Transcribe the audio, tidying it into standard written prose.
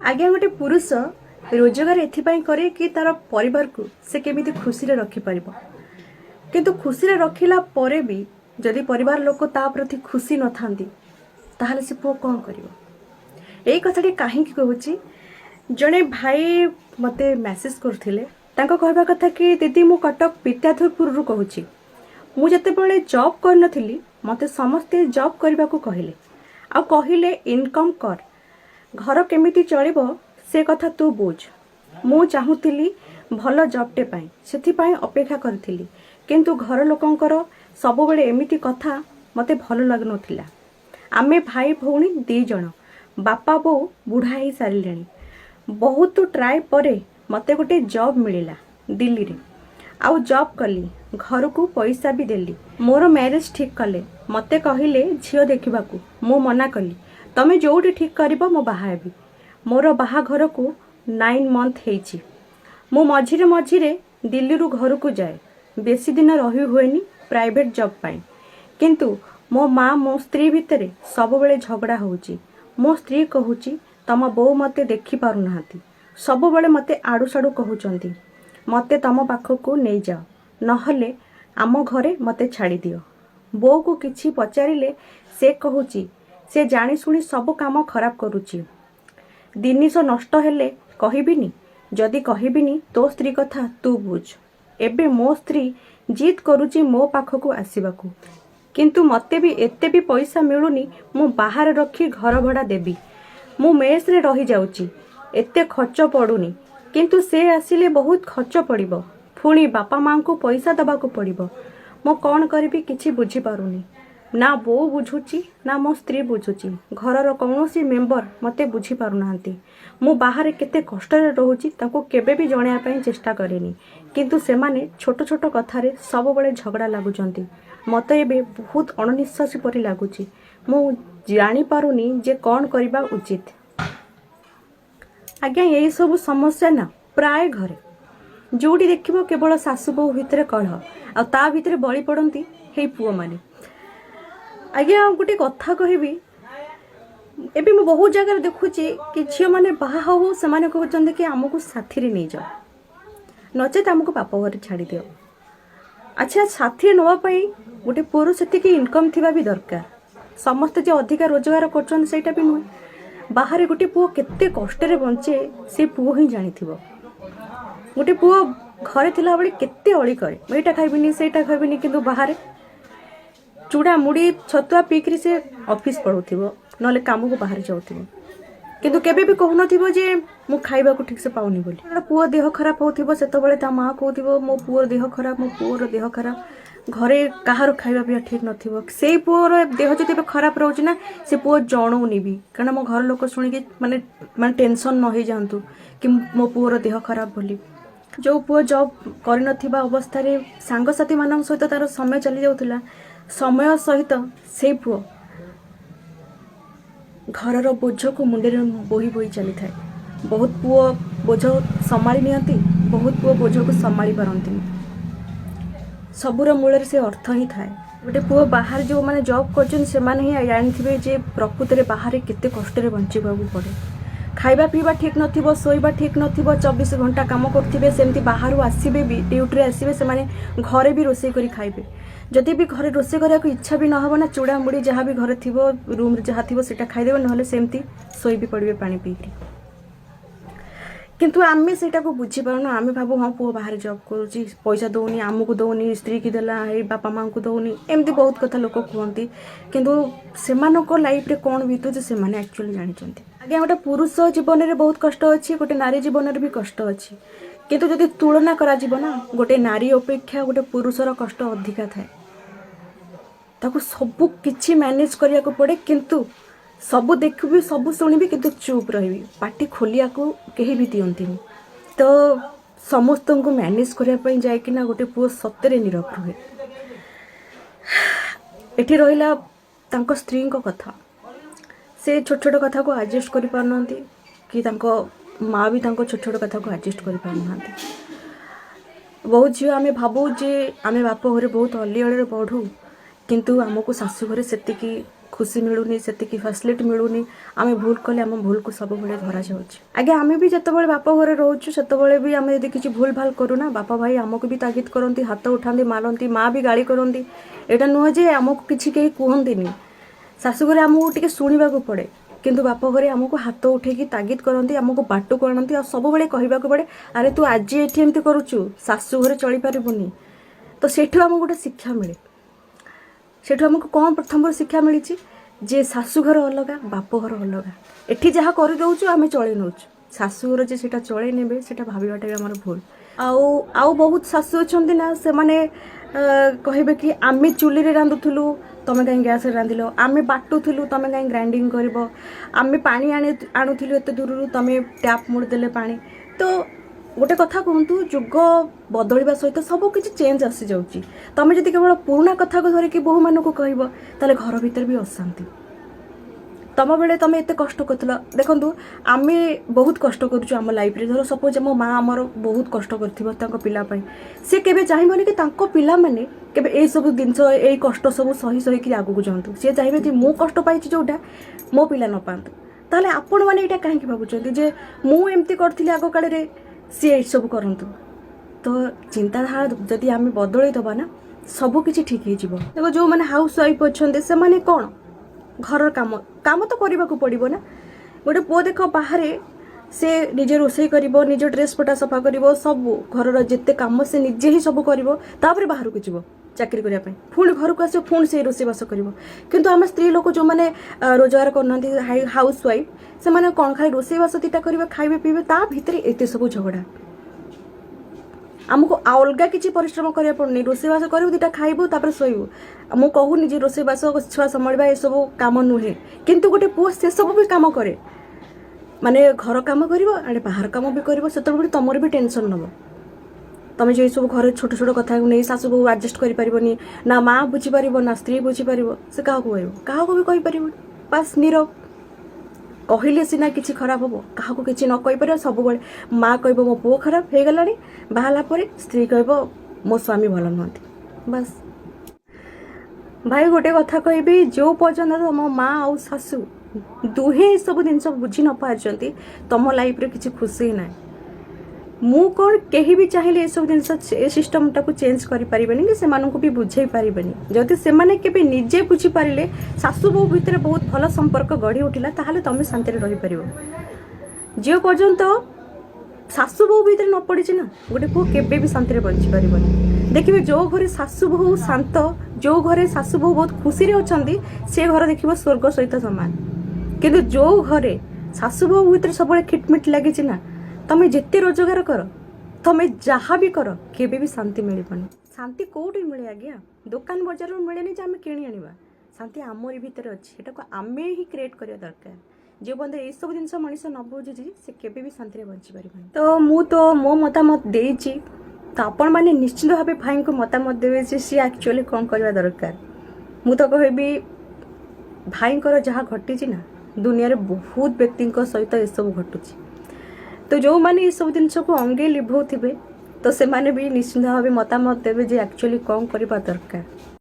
आज्ञा गोटे पुरुष रोजगार एथिपाई करे कि तार परिवार को से केमिति खुशी रे रखि परिबो किंतु खुशी रे रखिला परे भी जदि परिवार लोक ता प्रति खुशी न थांती ताहले से पुओ कौन करिवो। एई कथाटी काहींकि कहूची जणे भाई मते मैसेज करथिले तांको कहबा कथा कि दीदी मु कटक विद्याधरपुर रु कहूची मु जते बळे जॉब कर नथिली मते समस्ते जॉब करबा को कहिले आ कहिले इनकम कर घर केमिति चलिबो से कथा तू बुझ। मु चाहूतिली भल जॉबटे पाई सेथिपाई अपेक्षा करथिली किंतु घर लोकंकर सब बेले एमिति कथा मते भल लागनथिला। आमे भाई भौणी 2 जण बापा बो बुढ़ा ही सारिलेनी बहुत ट्राए परे मते गोटे जॉब मिलिला दिल्ली रे आउ जॉब कली घर को पैसा भी देली मोर मैरिज ठीक कले मते कहिले झियो देखिबाकू मु मना कली तमे जोटी ठीक करिबो मो बाहा हेबी मोर बाहा घर को 9 मंथ हेची मु मझिरे मझिरे दिल्ली रु घर को जाए बेसी दिन रही हुएनी प्राइवेट जॉब पाई किंतु मो माँ मो स्त्री भितरे सब बेले झगड़ा होउची। मो स्त्री कहूची तम बो मते देखि पारु नाहांती सब बेले मते आडू साडू कहउचंती मते तम पाखकू नै जाओ नहले आम घरे मते छाड़ी दियो। बो को किछि पचारिले से कहूची से जानी सुनी सब काम खराब करूची जिनिस नष्ट हेले कहिबिनी जदि कहिबिनी तो स्त्री कथा तू बुझ। एबे मो स्त्री जीत करूची मो पाखकू आसीबाकू किंतु मते भी एते भी पैसा मिलुनी मु बाहर रखी घर भड़ा देबी मु मेस रे रही जाउची एते खर्च पड़ुनी किंतु से आसिले बहुत खर्च पड़िबो पुणी बापा माँ को पैसा दबाकू पड़िबो मो कौन करिबी किछि बुझी पारुनी ना बो बुझुची ना मो स्त्री बुझुची घरर कौनसी मेंबर मते बुझी पारु नांती मु बाहर केते कष्ट रे रहूची ताको केबे भी जणिया पई चेष्टा करेनी किंतु से माने छोट छोट कथारे सब बेले झगड़ा लागुचंती मते एबे बहुत अणनिश्वासी परि लागुची मु जानी पारुनी जे कौन करबा उचित। आज्ञा यही सब समस्या ना प्राय घरे जोड़ी देखिबो केवल सासु बहु भितरे कलह आ ता भितरे बळी पड़ंती हे पुओ माने। आज्ञा गोटे कथा कहबी एबे मैं बहुत जगह देखुची कि झील मैंने बाहा हो से कहते कि आमको साथी रे नहीं जाओ नचेत आमको बाप घर छाड़ी दियो। अच्छा साथी नापी गोटे पुओर से इनकम थिबा भी दरकार समस्ते जो अधिका रोजगार कर भी नुहे बाहर गोटे पुओ केते कष्ट रे बंचे से पुओ ही जानी थिबो। गोटे पुओ घरे थिला बेले केते अली करे एटा खाइबिनी सेटा खाइबिनी किंतु बाहर चूड़ा मुड़ी छतुआ पीकरी से ऑफिस पढ़ुथिबो नले काम को बाहर जाउथिबो किंतु केबे भी कहनथिबो जे मु खाइबा को ठीक से पाउनी बोली पुओ देह खराब होथिबो सेतो बेले ता मां कहथिबो मो पुओर देह खराब मो पुओर देह खराब घरे कहार खाइबा भी ठीक नथिबो सेई पुओर देह जति खराब रहउची ना से पुओ जणौनी भी कारण मो घर लोक सुनी के माने टेंशन न हो जानतु कि मो पुओर देह खराब बोली जो पुओ जॉब कर नथिबा अवस्था रे सांग साथी मानन सहित तार समय चली जाउथला समय सहित से पुओ घरर बोझ को मुंडे बोही बोही चली थाए बहुत पुओ बोझ संभाली नियंती बहुत पुओ बोझ को संभाली पारंती सबुर मूल से अर्थ ही थाए। गोटे पुओ बाहर जो माने जॉब करछन से माने ही जानिथिबे जे प्रकृत रे बाहर केते कष्ट रे बंचिबा पड़े खाइबा पीबा ठीक नथिबो सोइबा ठीक नथिबो 24 घंटा काम करथिबे सेमती बाहर आसीबे भी ड्यूटी रे आसीबे से माने घरे भी रोसई करी खाइबे जदि भी घरे रोसई करिया को इच्छा भी न हो ना चूड़ा मुड़ी जहाँ भी घरे थिबो रूम रे जहाँ थिबो सेटा खाइदेबे नहले सेमती सोई भी पड़िबे पानी पीकरी किंतु आमे सेटा को बुझी पारुना आमे भाबो हां पुओ बाहर जॉब करूची पैसा दउनी आमको दउनी स्त्री की देला हे बापा मां को दउनी एमती बहुत कथा लोक कहती किंतु सेमानो को लाइफ रे कोन बीतु जे से माने एक्चुअली जानि चंती। आगे गोटे पुरुष जीवन रे बहुत कष्ट अच्छी गोटे नारी जीवन रे भी कष्ट अच्छी किंतु जदि तुलना करा जीव ना गोटे नारी अपेक्षा गोटे पुरुषर कष्ट अधिका थाए ताको सब किछि मैनेज करिया को पड़े किंतु सब देखबी सब शुणबी किंतु चुप रही पार्टी खोलिया को कहीं भी दियंती तो समस्त को मैनेज करने जाए कि ना गोटे पुओ सत्य नीरव रुहे एठी रहिला तांको स्त्री को कथा से छोट छोट कथा को एडजस्ट करि पारनंती कि तांको माँ भी तांको छोट छोट कथा को एडजस्ट करि पारनंती। बहुत झील आमे भाबू जे आमे बाप घरे बहुत अली अड़े पढ़ू किंतु आमको शाशु घरे सेतिकी खुशी मिलूनी से फैसिलिटी मिलूनी आम भूल कले आम भूल को सब बड़े धरा जाऊँच आगे आम भी जिते बाप घरे रोचु से भी आम यदि किसी भूल भाल करूना बापा भाई आमको भी तागिद करती हाथ उठा मारती माँ भी गाड़ी करती यहाँ नुह जे आमको किसी कहीं कहती शाशुघर आमको टे शुणा पड़े किंतु बाप घरे आमको हाथ उठेकी तागिद करती आमको बाटू करती सब बड़े कहवाक पड़े अरे तू आज ये एमती करुचु शाशु घरे चली पारबुनी तो सेठू आमको गोटे शिक्षा मिले सेठू आमको कौन प्रथम शिक्षा मिली जे शाशुघर अलग बाप घर अलग एठी जहाँ कर दौचु आम चल नौ शाशुघर जे सेटा चल ने से भावाटा भी आम भूल आउ बहुत शाशु अच्छा ना से मैंने कहे कि आम चुली रांधुलु तुम कहीं गैस रांधिल आम बाटुलु तुम कहीं ग्राइंडिंग कर आम पा आणुलु एत दूर तुम टैप मुड़देले पा तो गोटे कथा कहतु जुग बदलवा सहित सब किसी चेंज आसी जाऊँगी तुम जब केवल पुराणा कथा को धरिकी बोहू मानक कह ताले घर भीतर भी अशांति तुम बेले तुम एत कष्ट कर देखु आम बहुत कष्ट करुँ लाइफ रे धर सपोज मो माँ आमर बहुत कष्ट कर सी केवे चाहिए कि पिला माने केवे ए सब जिनस ये कष्ट सब सही सही आगू जातु सी चाहिए कि मु कष्ट पाई जोटा मो पिला न पातु ताले आपण मैंने यहाँ कहीं भावुं जे मुझे करी आग काल सी ये सब करतु तो चिंताधारा जदि आम बदल दबा ना सब किसी ठीक हो देखो जो मैंने हाउस वाइफ अच्छा से मैंने कौन घर काम काम तो करने को पड़ो ना गोटे पुओ देख बाहर से निजे रोषे कर निज ड्रेस पटा सफा कर सब घर जिते कम से निजे ही सब कर बाहर को जीव चाकरी करने पुणी घर को आस पुणी से रोषेबास कर किंतु आम स्त्री लोक जो मैंने रोजगार करना हाउस वाइफ से मैंने कौन खाली रोषेबास दीटा करेंगे खाइबे पीबे ता भितर एत सब झगड़ा आमको अलग किसी परिश्रम करा पड़नी रोषेबास करू दीटा खाइबू तापर शोबू मु कहूनी जे रोषेबास छुआ संभाड़ा ये सब कम नुहे किंतु गोटे पुओ से सब भी कम करे माने घर कम कर बाहर कम भी कर तुमर भी टेंशन नब तुम जो सब घर छोट छोट कथा नहीं शाशु बहु आडजस्ट कर ना माँ बुझीपार ना स्त्री बुझीपार से क्या क्या भी कहीपर बास नीरव कहले सीना किसी खराब हम क्या किसी न कहीपर सब माँ कह मो पुओ खराब हो गला बाहला स्त्री कह मो स्वामी भल नुहति बस भाई गोटे कथा कहबी जो पर्यटन तुम माँ आउ शाशु दुहे सब जिन बुझी न पार्टी तुम लाइफ रे किसी खुशी ना मु कौन कहीं भी चाहिए ये सब जिन सिस्टम टाक चेंज करें कि भी बुझे पारे जदि से निजे बुझी पारे शाशु बहु भितर बहुत भल संपर्क गढ़ी उठिला ताहले तुम शांति रही पार जो पर्यंत शाशु बहु भितर न पड़ी ना गोटे पुओ केबे भी शांति बंची पारबनी देखिए जो घरे शाशु बहु शांत जो घरे शाशु बहु बहुत खुशी अच्छा से घर देखिए स्वर्ग सहित सामान किंतु जो घरे शाशु बहु भितर सब खिटमिट लगी ना तुम जिते रोजगार कर तुम जहाँ भी कर केबे भी शांति मिलबनी शांति कौटी मिले आज्ञा दुकान बजार मिले नहीं आम किणी आना शांति आमरी भितर अच्छी को आम ही क्रिएट करा दरकार जो बंद ये सब जिन मनीष न बुझी से केबे भी शांति बंची पार तो मु तो मो मतामत देची तो आपण मैंने निश्चित भाव भाई को मतामत देवे सी एक्चुअली कौन करवा दरकार मु तो कहबी भाई जहाँ घटी ना दुनिया रे बहुत व्यक्ति सहित ये सब घटुची तो जो मैंने ये सब जिन को अंगे लिभौथिबे तो से माने भी निश्चित भाव मतामत देवे जे एक्चुअली कौन करवा दरकार।